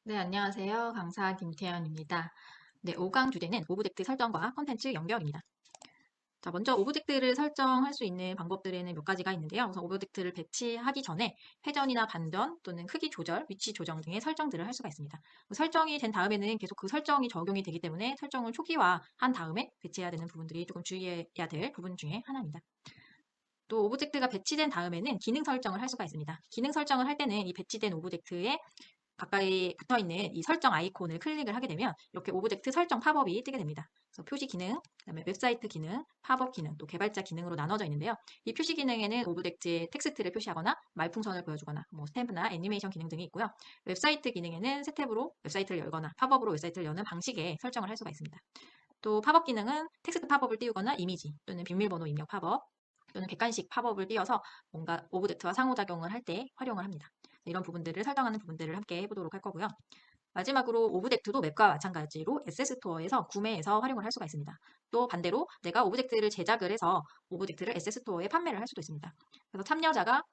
네, 안녕하세요. 강사 김태현입니다. 네, 5강 주제는 오브젝트 설정과 콘텐츠 연결입니다. 자, 먼저 오브젝트를 설정할 수 있는 방법들에는 몇 가지가 있는데요. 우선 오브젝트를 배치하기 전에 회전이나 반전 또는 크기 조절, 위치 조정 등의 설정들을 할 수가 있습니다. 설정이 된 다음에는 계속 그 설정이 적용이 되기 때문에 설정을 초기화한 다음에 배치해야 되는 부분들이 조금 주의해야 될 부분 중에 하나입니다. 또 오브젝트가 배치된 다음에는 기능 설정을 할 수가 있습니다. 기능 설정을 할 때는 이 배치된 오브젝트에 가까이 붙어 있는 이 설정 아이콘을 클릭을 하게 되면 이렇게 오브젝트 설정 팝업이 뜨게 됩니다. 그래서 표시 기능, 그다음에 웹사이트 기능, 팝업 기능, 또 개발자 기능으로 나눠져 있는데요. 이 표시 기능에는 오브젝트의 텍스트를 표시하거나 말풍선을 보여주거나 뭐 스탬프나 애니메이션 기능 등이 있고요. 웹사이트 기능에는 새 탭으로 웹사이트를 열거나 팝업으로 웹사이트를 여는 방식의 설정을 할 수가 있습니다. 또 팝업 기능은 텍스트 팝업을 띄우거나 이미지 또는 비밀번호 입력 팝업 또는 객관식 팝업을 띄워서 뭔가 오브젝트와 상호작용을 할 때 활용을 합니다. 이런 부분들을 설정하는 부분들을 함께 해보도록 할 거고요. 마지막으로 오브젝트도 맵과 마찬가지로 SS스토어에서 구매해서 활용을 할 수가 있습니다. 또 반대로 내가 오브젝트를 제작을 해서 오브젝트를 SS스토어에 판매를 할 수도 있습니다. 그래서 참여자가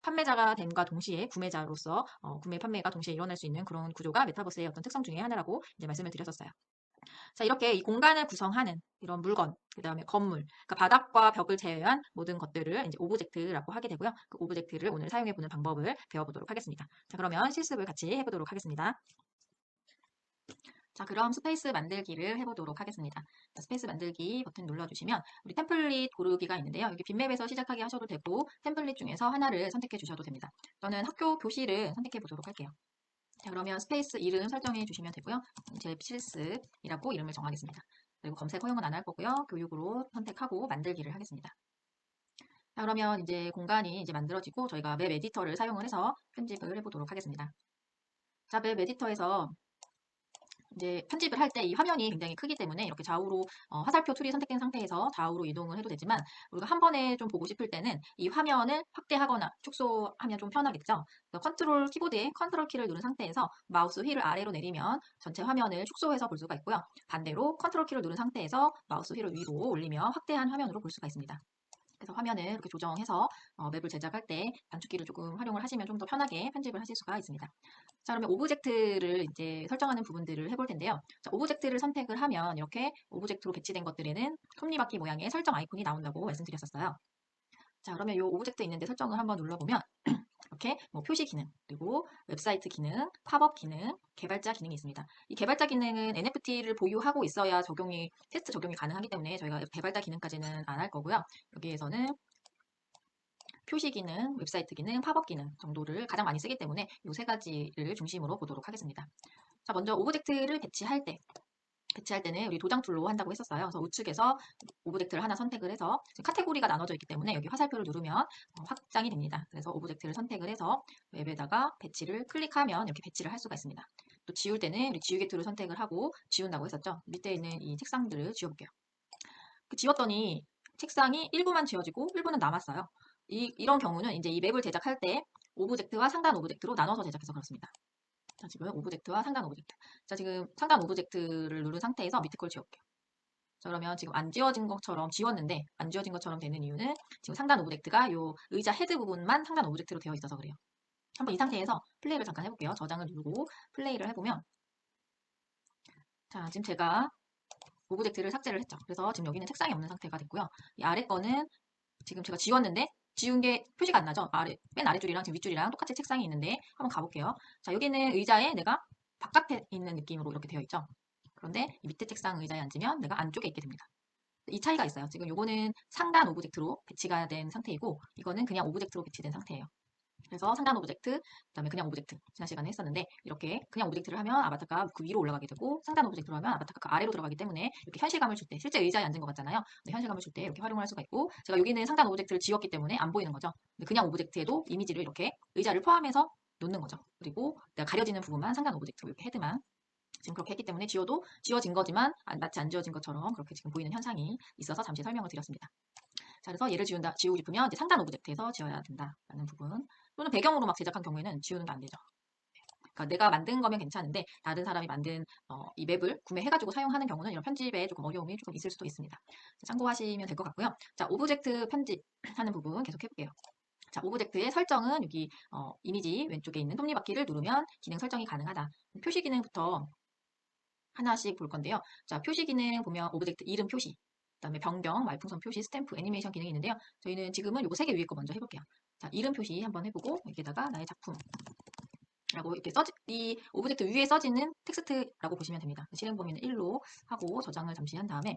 판매자가 됨과 동시에 구매자로서 구매 판매가 동시에 일어날 수 있는 그런 구조가 메타버스의 어떤 특성 중에 하나라고 이제 말씀을 드렸었어요. 자, 이렇게 이 공간을 구성하는 이런 물건, 그 다음에 건물, 그러니까 바닥과 벽을 제외한 모든 것들을 이제 오브젝트라고 하게 되고요. 그 오브젝트를 오늘 사용해보는 방법을 배워보도록 하겠습니다. 자, 그러면 실습을 같이 해보도록 하겠습니다. 자, 그럼 스페이스 만들기를 해보도록 하겠습니다. 자, 스페이스 만들기 버튼 눌러주시면 우리 템플릿 고르기가 있는데요. 여기 bit맵에서 시작하게 하셔도 되고 템플릿 중에서 하나를 선택해 주셔도 됩니다. 저는 학교 교실을 선택해 보도록 할게요. 자, 그러면 스페이스 이름 설정해 주시면 되고요. 제 실습이라고 이름을 정하겠습니다. 그리고 검색 허용은 안 할 거고요. 교육으로 선택하고 만들기를 하겠습니다. 자, 그러면 이제 공간이 이제 만들어지고 저희가 맵 에디터를 사용을 해서 편집을 해보도록 하겠습니다. 자, 맵 에디터에서 이제 편집을 할 때 이 화면이 굉장히 크기 때문에 이렇게 좌우로 화살표 툴이 선택된 상태에서 좌우로 이동을 해도 되지만 우리가 한 번에 좀 보고 싶을 때는 이 화면을 확대하거나 축소하면 좀 편하겠죠. 컨트롤 키보드에 컨트롤 키를 누른 상태에서 마우스 휠을 아래로 내리면 전체 화면을 축소해서 볼 수가 있고요. 반대로 컨트롤 키를 누른 상태에서 마우스 휠을 위로 올리며 확대한 화면으로 볼 수가 있습니다. 그래서 화면을 이렇게 조정해서 맵을 제작할 때 단축키를 조금 활용을 하시면 좀 더 편하게 편집을 하실 수가 있습니다. 자, 그러면 오브젝트를 이제 설정하는 부분들을 해볼 텐데요. 자, 오브젝트를 선택을 하면 이렇게 오브젝트로 배치된 것들에는 톱니바퀴 모양의 설정 아이콘이 나온다고 말씀드렸었어요. 자, 그러면 이 오브젝트 있는데 설정을 한번 눌러보면 이렇게 뭐 표시 기능, 그리고 웹사이트 기능, 팝업 기능, 개발자 기능이 있습니다. 이 개발자 기능은 NFT를 보유하고 있어야 테스트 적용이 가능하기 때문에 저희가 개발자 기능까지는 안 할 거고요. 여기에서는 표시 기능, 웹사이트 기능, 팝업 기능 정도를 가장 많이 쓰기 때문에 이 세 가지를 중심으로 보도록 하겠습니다. 자, 먼저 오브젝트를 배치할 때는 우리 도장 툴로 한다고 했었어요. 그래서 우측에서 오브젝트를 하나 선택을 해서 카테고리가 나눠져 있기 때문에 여기 화살표를 누르면 확장이 됩니다. 그래서 오브젝트를 선택을 해서 웹에다가 배치를 클릭하면 이렇게 배치를 할 수가 있습니다. 또 지울 때는 우리 지우개 툴을 선택을 하고 지운다고 했었죠. 밑에 있는 이 책상들을 지워볼게요. 그 지웠더니 책상이 일부만 지워지고 일부는 남았어요. 이런 경우는 이제 이 맵을 제작할 때 오브젝트와 상단 오브젝트로 나눠서 제작해서 그렇습니다. 자, 지금 오브젝트와 상단 오브젝트. 자, 지금 상단 오브젝트를 누른 상태에서 밑에 걸 지울게요. 자, 그러면 지금 안 지워진 것처럼 지웠는데 안 지워진 것처럼 되는 이유는 지금 상단 오브젝트가 요 의자 헤드 부분만 상단 오브젝트로 되어 있어서 그래요. 한번 이 상태에서 플레이를 잠깐 해볼게요. 저장을 누르고 플레이를 해보면 자, 지금 제가 오브젝트를 삭제를 했죠. 그래서 지금 여기는 책상이 없는 상태가 됐고요. 이 아래 거는 지금 제가 지웠는데 지운 게 표시가 안 나죠. 맨 아래줄이랑 지금 윗줄이랑 똑같이 책상이 있는데 한번 가볼게요. 자, 여기는 의자에 내가 바깥에 있는 느낌으로 이렇게 되어 있죠. 그런데 이 밑에 책상 의자에 앉으면 내가 안쪽에 있게 됩니다. 이 차이가 있어요. 지금 요거는 상단 오브젝트로 배치가 된 상태이고 이거는 그냥 오브젝트로 배치된 상태예요. 그래서 상단 오브젝트, 그다음에 그냥 오브젝트 지난 시간에 했었는데 이렇게 그냥 오브젝트를 하면 아바타가 그 위로 올라가게 되고 상단 오브젝트로 하면 아바타가 그 아래로 들어가기 때문에 이렇게 현실감을 줄 때 실제 의자에 앉은 것 같잖아요. 근데 현실감을 줄 때 이렇게 활용을 할 수가 있고 제가 여기는 상단 오브젝트를 지웠기 때문에 안 보이는 거죠. 근데 그냥 오브젝트에도 이미지를 이렇게 의자를 포함해서 놓는 거죠. 그리고 내가 가려지는 부분만 상단 오브젝트로 이렇게 헤드만 지금 그렇게 했기 때문에 지워도 지워진 거지만 마치 안 지워진 것처럼 그렇게 지금 보이는 현상이 있어서 잠시 설명을 드렸습니다. 자, 그래서 얘를 지우고 싶으면 이제 상단 오브젝트에서 지워야 된다라는 부분. 또는 배경으로 막 제작한 경우에는 지우는 게 안 되죠. 그러니까 내가 만든 거면 괜찮은데 다른 사람이 만든 이 맵을 구매해가지고 사용하는 경우는 이런 편집에 조금 어려움이 조금 있을 수도 있습니다. 자, 참고하시면 될 것 같고요. 자, 오브젝트 편집하는 부분 계속 해볼게요. 자, 오브젝트의 설정은 여기 이미지 왼쪽에 있는 톱니바퀴를 누르면 기능 설정이 가능하다. 표시 기능부터 하나씩 볼 건데요. 자, 표시 기능 보면 오브젝트 이름 표시, 그다음에 변경, 말풍선 표시, 스탬프, 애니메이션 기능이 있는데요. 저희는 지금은 요거 3개 위에 거 먼저 해볼게요. 자, 이름 표시 한번 해보고 여기다가 나의 작품라고 이렇게 이 오브젝트 위에 써지는 텍스트라고 보시면 됩니다. 실행 범위는 1로 하고 저장을 잠시 한 다음에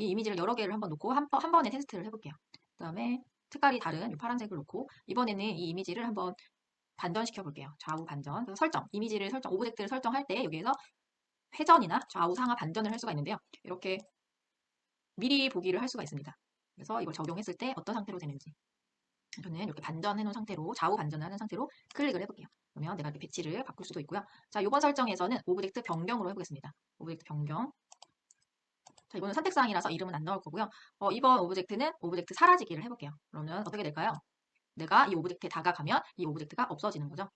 이 이미지를 여러 개를 한번 놓고 한 번에 테스트를 해볼게요. 그다음에 색깔이 다른 이 파란색을 놓고 이번에는 이 이미지를 한번 반전시켜 볼게요. 좌우 반전. 그래서 설정, 이미지를 설정, 오브젝트를 설정할 때 여기에서 회전이나 좌우 상하 반전을 할 수가 있는데요. 이렇게 미리 보기를 할 수가 있습니다. 그래서 이걸 적용했을 때 어떤 상태로 되는지. 저는 이렇게 반전해 놓은 상태로 좌우 반전을 하는 상태로 클릭을 해볼게요. 그러면 내가 이렇게 배치를 바꿀 수도 있고요. 자, 이번 설정에서는 오브젝트 변경으로 해보겠습니다. 오브젝트 변경. 자, 이거는 선택사항이라서 이름은 안 넣을 거고요. 이번 오브젝트는 오브젝트 사라지기를 해볼게요. 그러면 어떻게 될까요? 내가 이 오브젝트에 다가가면 이 오브젝트가 없어지는 거죠.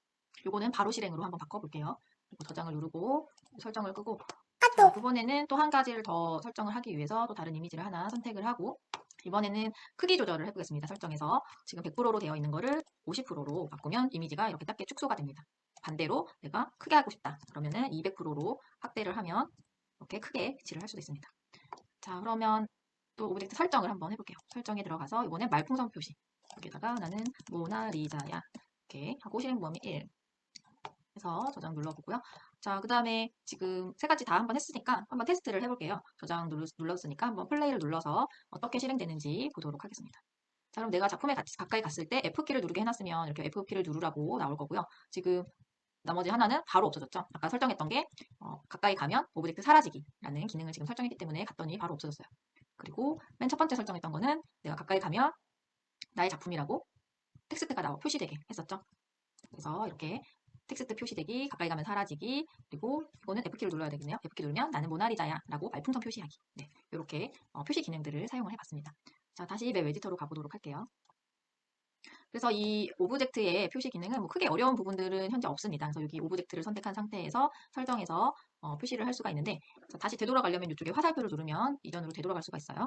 요거는 바로 실행으로 한번 바꿔볼게요. 그리고 저장을 누르고 설정을 끄고 자, 이번에는 또 한 가지를 더 설정을 하기 위해서 또 다른 이미지를 하나 선택을 하고 이번에는 크기 조절을 해보겠습니다. 설정에서 지금 100%로 되어 있는 거를 50%로 바꾸면 이미지가 이렇게 작게 축소가 됩니다. 반대로 내가 크게 하고 싶다. 그러면은 200%로 확대를 하면 이렇게 크게 배치를 할 수도 있습니다. 자, 그러면 또 오브젝트 설정을 한번 해볼게요. 설정에 들어가서 이번엔 말풍선 표시. 여기다가 나는 모나리자야. 이렇게 하고 실행 범위 1 해서 저장 눌러보고요. 자, 그 다음에 지금 3가지 다 한번 했으니까 한번 테스트를 해볼게요. 저장 눌렀으니까 한번 플레이를 눌러서 어떻게 실행되는지 보도록 하겠습니다. 자, 그럼 내가 작품에 가까이 갔을 때 F키를 누르게 해놨으면 이렇게 F키를 누르라고 나올 거고요. 지금 나머지 하나는 바로 없어졌죠. 아까 설정했던 게 가까이 가면 오브젝트 사라지기라는 기능을 지금 설정했기 때문에 갔더니 바로 없어졌어요. 그리고 맨 첫 번째 설정했던 거는 내가 가까이 가면 나의 작품이라고 텍스트가 표시되게 했었죠. 그래서 이렇게 텍스트 표시되기, 가까이 가면 사라지기, 그리고 이거는 F키를 눌러야 되겠네요. F키 누르면 나는 모나리자야 라고 말풍선 표시하기. 네, 이렇게 표시 기능들을 사용을 해봤습니다. 자, 다시 웹 에디터로 가보도록 할게요. 그래서 이 오브젝트의 표시 기능은 뭐 크게 어려운 부분들은 현재 없습니다. 그래서 여기 오브젝트를 선택한 상태에서 설정해서 표시를 할 수가 있는데 다시 되돌아가려면 이쪽에 화살표를 누르면 이전으로 되돌아갈 수가 있어요.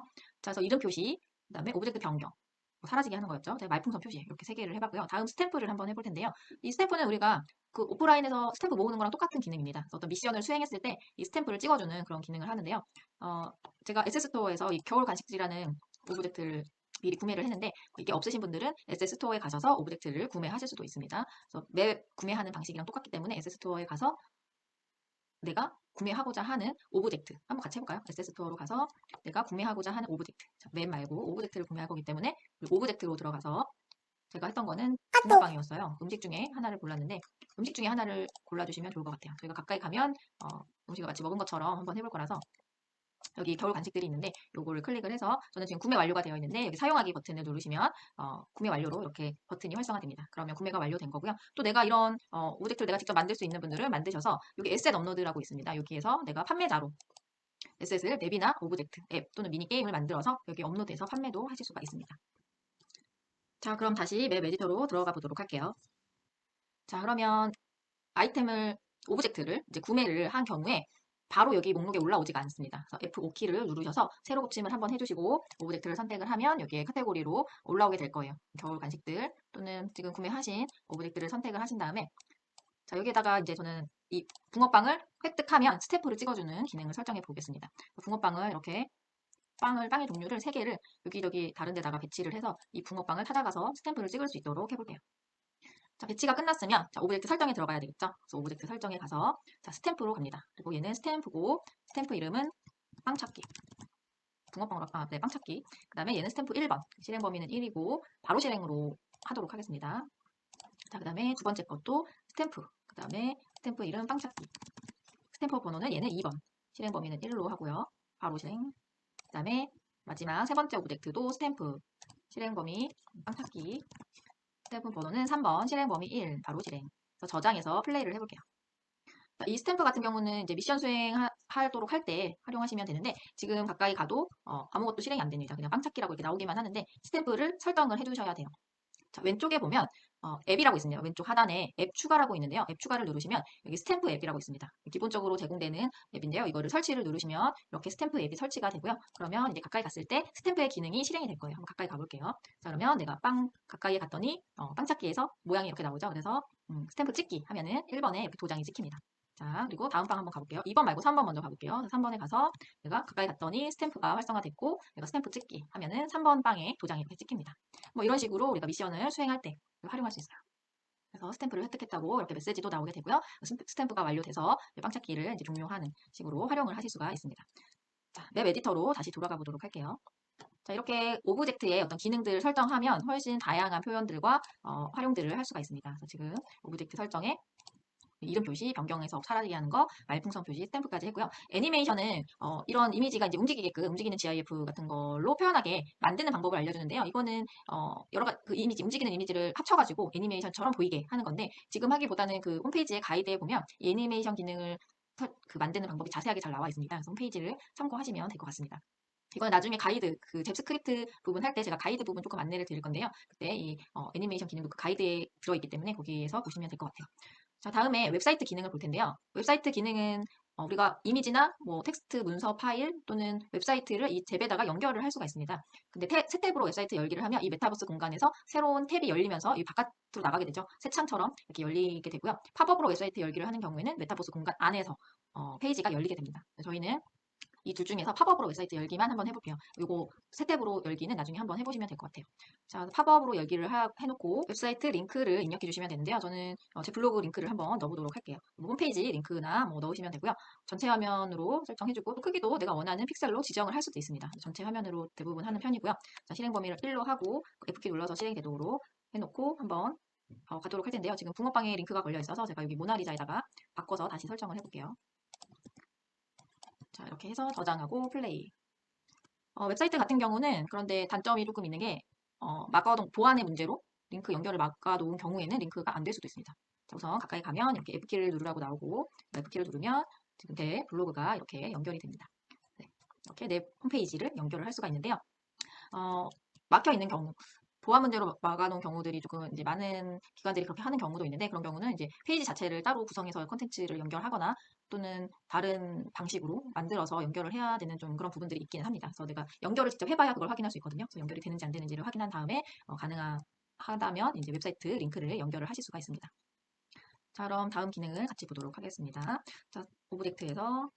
자, 그래서 이름 표시, 그 다음에 오브젝트 변경, 사라지게 하는 거였죠. 제가 말풍선 표시 이렇게 3개를 해봤고요. 다음 스탬프를 한번 해볼 텐데요. 이 스탬프는 우리가 그 오프라인에서 스탬프 모으는 거랑 똑같은 기능입니다. 그래서 어떤 미션을 수행했을 때 이 스탬프를 찍어주는 그런 기능을 하는데요. 제가 S스토어에서 이 겨울 간식지라는 오브젝트를 미리 구매를 했는데 이게 없으신 분들은 S스토어에 가셔서 오브젝트를 구매하실 수도 있습니다. 그래서 매 구매하는 방식이랑 똑같기 때문에 S스토어에 가서 내가 구매하고자 하는 오브젝트 한번 같이 해볼까요? S스토어로 가서 내가 구매하고자 하는 오브젝트 맵 말고 오브젝트를 구매할 거기 때문에 오브젝트로 들어가서 제가 했던 거는 붕어빵이었어요. 음식 중에 하나를 골랐는데 음식 중에 하나를 골라주시면 좋을 것 같아요. 저희가 가까이 가면 음식을 같이 먹은 것처럼 한번 해볼 거라서 여기 겨울 간식들이 있는데 요거를 클릭을 해서 저는 지금 구매 완료가 되어 있는데 여기 사용하기 버튼을 누르시면 구매 완료로 이렇게 버튼이 활성화됩니다. 그러면 구매가 완료된 거고요. 또 내가 이런 오브젝트를 내가 직접 만들 수 있는 분들은 만드셔서 여기 에셋 업로드라고 있습니다. 여기에서 내가 판매자로 에셋을 맵이나 오브젝트, 앱 또는 미니게임을 만들어서 여기 업로드해서 판매도 하실 수가 있습니다. 자, 그럼 다시 맵 에디터로 들어가 보도록 할게요. 자, 그러면 아이템을, 오브젝트를 이제 구매를 한 경우에 바로 여기 목록에 올라오지가 않습니다. 그래서 F5키를 누르셔서 새로 곱침을 한번 해주시고 오브젝트를 선택을 하면 여기에 카테고리로 올라오게 될 거예요. 겨울 간식들 또는 지금 구매하신 오브젝트를 선택을 하신 다음에 자, 여기에다가 이제 저는 이 붕어빵을 획득하면 스탬프를 찍어주는 기능을 설정해 보겠습니다. 붕어빵을 이렇게 빵의 종류를 3개를 여기저기 다른 데다가 배치를 해서 이 붕어빵을 찾아가서 스탬프를 찍을 수 있도록 해볼게요. 자, 배치가 끝났으면 자, 오브젝트 설정에 들어가야 되겠죠. 그래서 오브젝트 설정에 가서 자, 스탬프로 갑니다. 그리고 얘는 스탬프고 스탬프 이름은 빵찾기. 붕어빵으로 네, 빵찾기. 그 다음에 얘는 스탬프 1번. 실행 범위는 1이고 바로 실행으로 하도록 하겠습니다. 자, 그 다음에 두 번째 것도 스탬프. 그 다음에 스탬프 이름 빵찾기. 스탬프 번호는 얘는 2번. 실행 범위는 1로 하고요. 바로 실행. 그 다음에 마지막 세 번째 오브젝트도 스탬프. 실행 범위 빵찾기. 스탬프 번호는 3번, 실행 범위 1, 바로 실행. 그래서 저장해서 플레이를 해볼게요. 이 스탬프 같은 경우는 이제 미션 수행하도록 할 때 활용하시면 되는데 지금 가까이 가도 아무것도 실행이 안 됩니다. 그냥 빵찾기라고 이렇게 나오기만 하는데 스탬프를 설정을 해두셔야 돼요. 자, 왼쪽에 보면 앱이라고 있습니다. 왼쪽 하단에 앱 추가라고 있는데요. 앱 추가를 누르시면 여기 스탬프 앱이라고 있습니다. 기본적으로 제공되는 앱인데요. 이거를 설치를 누르시면 이렇게 스탬프 앱이 설치가 되고요. 그러면 이제 가까이 갔을 때 스탬프의 기능이 실행이 될 거예요. 한번 가까이 가볼게요. 자, 그러면 내가 가까이에 갔더니 빵 찾기에서 모양이 이렇게 나오죠. 그래서 스탬프 찍기 하면은 1번에 이렇게 도장이 찍힙니다. 자, 그리고 다음 방 한번 가볼게요. 2번 말고 3번 먼저 가볼게요. 3번에 가서 내가 가까이 갔더니 스탬프가 활성화됐고 내가 스탬프 찍기 하면은 3번 방에 도장이 이렇게 찍힙니다. 뭐 이런 식으로 우리가 미션을 수행할 때 활용할 수 있어요. 그래서 스탬프를 획득했다고 이렇게 메시지도 나오게 되고요. 스탬프가 완료돼서 빵 찾기를 이제 종료하는 식으로 활용을 하실 수가 있습니다. 자, 맵 에디터로 다시 돌아가 보도록 할게요. 자, 이렇게 오브젝트의 어떤 기능들을 설정하면 훨씬 다양한 표현들과 활용들을 할 수가 있습니다. 그래서 지금 오브젝트 설정에 이름 표시 변경해서 사라지게 하는 거, 말풍선 표시, 스탬프까지 했고요. 애니메이션은 이런 이미지가 이제 움직이게끔 움직이는 GIF 같은 걸로 표현하게 만드는 방법을 알려주는데요. 이거는 여러 가지 그 이미지 움직이는 이미지를 합쳐가지고 애니메이션처럼 보이게 하는 건데 지금 하기보다는 그 홈페이지의 가이드에 보면 이 애니메이션 기능을 만드는 방법이 자세하게 잘 나와 있습니다. 그래서 홈페이지를 참고하시면 될 것 같습니다. 이건 나중에 가이드, 그 잽스크립트 부분 할 때 제가 가이드 부분 조금 안내를 드릴 건데요. 그때 이 애니메이션 기능도 그 가이드에 들어있기 때문에 거기에서 보시면 될 것 같아요. 자, 다음에 웹사이트 기능을 볼 텐데요. 웹사이트 기능은 우리가 이미지나 뭐 텍스트, 문서, 파일 또는 웹사이트를 이 탭에다가 연결을 할 수가 있습니다. 근데 새 탭으로 웹사이트 열기를 하면 이 메타버스 공간에서 새로운 탭이 열리면서 이 바깥으로 나가게 되죠. 새 창처럼 이렇게 열리게 되고요. 팝업으로 웹사이트 열기를 하는 경우에는 메타버스 공간 안에서 페이지가 열리게 됩니다. 저희는 이 둘 중에서 팝업으로 웹사이트 열기만 한번 해볼게요. 이거 새 탭으로 열기는 나중에 한번 해보시면 될 것 같아요. 자, 팝업으로 열기를 해놓고 웹사이트 링크를 입력해 주시면 되는데요. 저는 제 블로그 링크를 한번 넣어보도록 할게요. 뭐 홈페이지 링크나 뭐 넣으시면 되고요. 전체 화면으로 설정해주고 또 크기도 내가 원하는 픽셀로 지정을 할 수도 있습니다. 전체 화면으로 대부분 하는 편이고요. 자, 실행 범위를 1로 하고 F키 눌러서 실행이 되도록 해놓고 한번 가도록 할 텐데요. 지금 붕어빵에 링크가 걸려 있어서 제가 여기 모나리자에다가 바꿔서 다시 설정을 해볼게요. 자, 이렇게 해서 저장하고 플레이. 웹사이트 같은 경우는 그런데 단점이 조금 있는 게 보안의 문제로 링크 연결을 막아놓은 경우에는 링크가 안 될 수도 있습니다. 자, 우선 가까이 가면 이렇게 F키를 누르라고 나오고 F키를 누르면 지금 제 블로그가 이렇게 연결이 됩니다. 네, 이렇게 내 홈페이지를 연결을 할 수가 있는데요. 막혀 있는 경우, 보안 문제로 막아놓은 경우들이 조금 이제 많은 기관들이 그렇게 하는 경우도 있는데 그런 경우는 이제 페이지 자체를 따로 구성해서 컨텐츠를 연결하거나 또는 다른 방식으로 만들어서 연결을 해야 되는 좀 그런 부분들이 있기는 합니다. 그래서 내가 연결을 직접 해봐야 그걸 확인할 수 있거든요. 그래서 연결이 되는지 안 되는지를 확인한 다음에 가능하다면 이제 웹사이트 링크를 연결을 하실 수가 있습니다. 자, 그럼 다음 기능을 같이 보도록 하겠습니다. 자, 오브젝트에서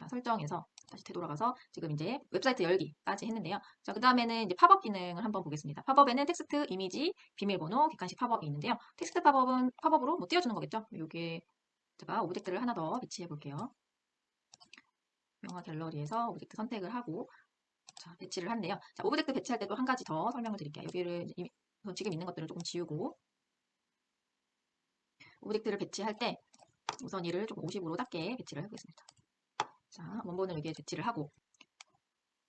설정에서 다시 되돌아가서 지금 이제 웹사이트 열기까지 했는데요. 자, 그 다음에는 이제 팝업 기능을 한번 보겠습니다. 팝업에는 텍스트, 이미지, 비밀번호, 객관식 팝업이 있는데요. 텍스트 팝업은 팝업으로 뭐 띄워주는 거겠죠. 여기에 제가 오브젝트를 하나 더 배치해 볼게요. 명화 갤러리에서 오브젝트 선택을 하고 자, 배치를 한대요. 자, 오브젝트 배치할 때도 한 가지 더 설명을 드릴게요. 여기를 지금 있는 것들을 조금 지우고 오브젝트를 배치할 때 우선 이를 조금 50으로 작게 배치를 해보겠습니다. 자, 원본을 여기에 배치를 하고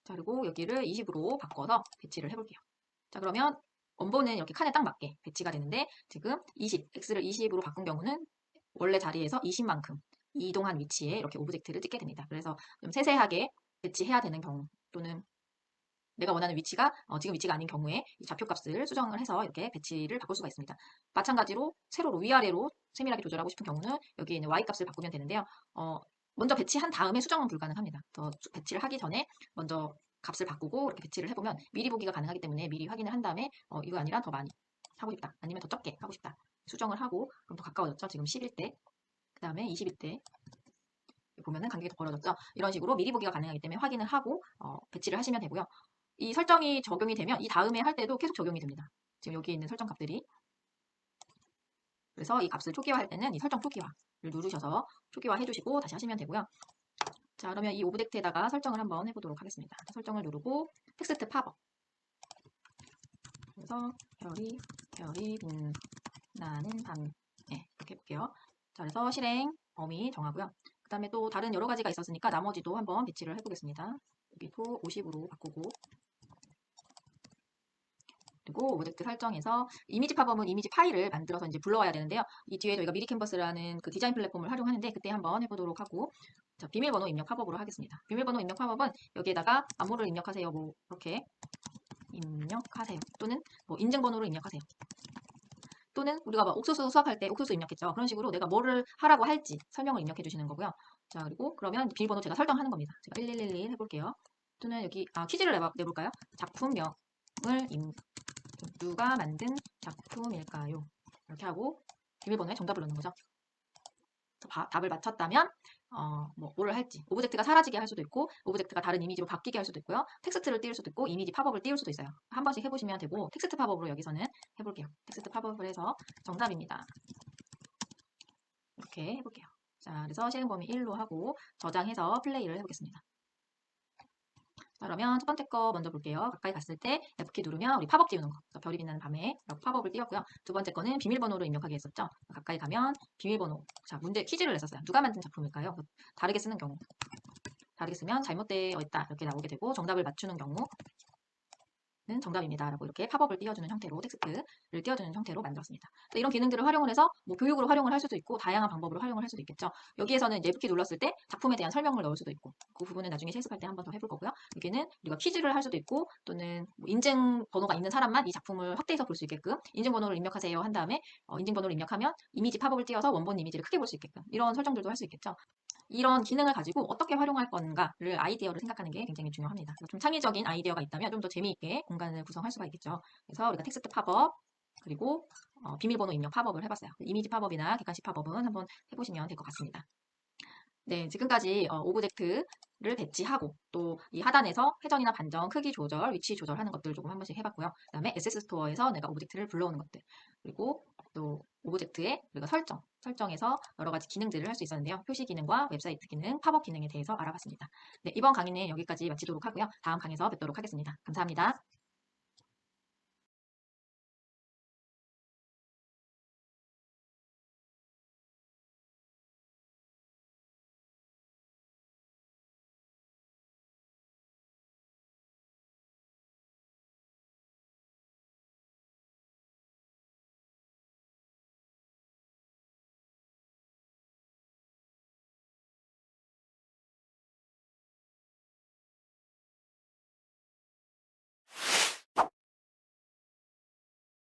자, 그리고 여기를 20으로 바꿔서 배치를 해볼게요. 자, 그러면 원본은 이렇게 칸에 딱 맞게 배치가 되는데 지금 20, x를 20으로 바꾼 경우는 원래 자리에서 20만큼 이동한 위치에 이렇게 오브젝트를 찍게 됩니다. 그래서 좀 세세하게 배치해야 되는 경우 또는 내가 원하는 위치가 지금 위치가 아닌 경우에 이 좌표값을 수정을 해서 이렇게 배치를 바꿀 수가 있습니다. 마찬가지로 세로로 위아래로 세밀하게 조절하고 싶은 경우는 여기에 있는 y값을 바꾸면 되는데요. 먼저 배치한 다음에 수정은 불가능합니다. 더 배치를 하기 전에 먼저 값을 바꾸고 이렇게 배치를 해보면 미리 보기가 가능하기 때문에 미리 확인을 한 다음에 이거 아니라 더 많이 하고 싶다. 아니면 더 적게 하고 싶다. 수정을 하고 그럼 더 가까워졌죠. 지금 11대 그 다음에 21대 보면은 간격이 더 벌어졌죠. 이런 식으로 미리 보기가 가능하기 때문에 확인을 하고 배치를 하시면 되고요. 이 설정이 적용이 되면 이 다음에 할 때도 계속 적용이 됩니다. 지금 여기 있는 설정 값들이 그래서 이 값을 초기화할 때는 이 설정 초기화를 누르셔서 초기화 해주시고 다시 하시면 되고요. 자, 그러면 이 오브젝트에다가 설정을 한번 해보도록 하겠습니다. 설정을 누르고 텍스트 팝업 그래서 별이 빛나는 밤 네, 이렇게 해볼게요. 자, 그래서 실행 범위 정하고요. 그 다음에 또 다른 여러 가지가 있었으니까 나머지도 한번 배치를 해보겠습니다. 여기도 50으로 바꾸고 그리고 오브젝트 설정에서 이미지 팝업은 이미지 파일을 만들어서 이제 불러와야 되는데요. 이 뒤에 저희가 미리 캔버스라는 그 디자인 플랫폼을 활용하는데 그때 한번 해보도록 하고 자, 비밀번호 입력 팝업으로 하겠습니다. 비밀번호 입력 팝업은 여기에다가 암호를 입력하세요. 뭐 이렇게 입력하세요. 또는 뭐 인증번호를 입력하세요. 또는 우리가 막 옥수수 수확할 때 옥수수 입력했죠. 그런 식으로 내가 뭐를 하라고 할지 설명을 입력해 주시는 거고요. 자, 그리고 그러면 비밀번호 제가 설정하는 겁니다. 제가 1111 해볼게요. 또는 여기 퀴즈를 내볼까요? 작품명을 누가 만든 작품일까요? 이렇게 하고 비밀번호에 정답을 넣는 거죠. 답을 맞췄다면 뭐를 할지 오브젝트가 사라지게 할 수도 있고 오브젝트가 다른 이미지로 바뀌게 할 수도 있고요. 텍스트를 띄울 수도 있고 이미지 팝업을 띄울 수도 있어요. 한 번씩 해보시면 되고 텍스트 팝업으로 여기서는 해볼게요. 텍스트 팝업을 해서 정답입니다. 이렇게 해볼게요. 자, 그래서 실행 범위 1로 하고 저장해서 플레이를 해보겠습니다. 그러면 첫 번째 거 먼저 볼게요. 가까이 갔을 때 F키 누르면 우리 팝업 띄우는 거. 별이 빛나는 밤에 라고 팝업을 띄웠고요. 두 번째 거는 비밀번호로 입력하기 했었죠. 가까이 가면 비밀번호. 자, 문제 퀴즈를 냈었어요. 누가 만든 작품일까요? 다르게 쓰는 경우. 다르게 쓰면 잘못되어 있다 이렇게 나오게 되고 정답을 맞추는 경우 는 정답입니다. 라고 이렇게 팝업을 띄워주는 형태로 텍스트를 띄워주는 형태로 만들었습니다. 이런 기능들을 활용을 해서 뭐 교육으로 활용을 할 수도 있고 다양한 방법으로 활용을 할 수도 있겠죠. 여기에서는 이제 F키 눌렀을 때 작품에 대한 설명을 넣을 수도 있고 그 부분은 나중에 실습할 때 한 번 더 해볼 거고요. 여기는 우리가 퀴즈를 할 수도 있고 또는 뭐 인증 번호가 있는 사람만 이 작품을 확대해서 볼 수 있게끔 인증 번호를 입력하세요 한 다음에 인증 번호를 입력하면 이미지 팝업을 띄워서 원본 이미지를 크게 볼 수 있게끔 이런 설정들도 할 수 있겠죠. 이런 기능을 가지고 어떻게 활용할 건가를 아이디어를 생각하는 게 굉장히 중요합니다. 좀 창의적인 아이디어가 있다면 좀 더 재미있게 공간을 구성할 수가 있겠죠. 그래서 우리가 텍스트 팝업 그리고 비밀번호 입력 팝업을 해봤어요. 이미지 팝업이나 객관식 팝업은 한번 해보시면 될 것 같습니다. 네, 지금까지 오브젝트를 배치하고 또 이 하단에서 회전이나 반전, 크기 조절, 위치 조절하는 것들 조금 한 번씩 해봤고요. 그 다음에 SS 스토어에서 내가 오브젝트를 불러오는 것들 그리고 또 오브젝트의 우리가 설정에서 여러 가지 기능들을 할 수 있었는데요. 표시 기능과 웹사이트 기능, 팝업 기능에 대해서 알아봤습니다. 네, 이번 강의는 여기까지 마치도록 하고요. 다음 강의에서 뵙도록 하겠습니다. 감사합니다.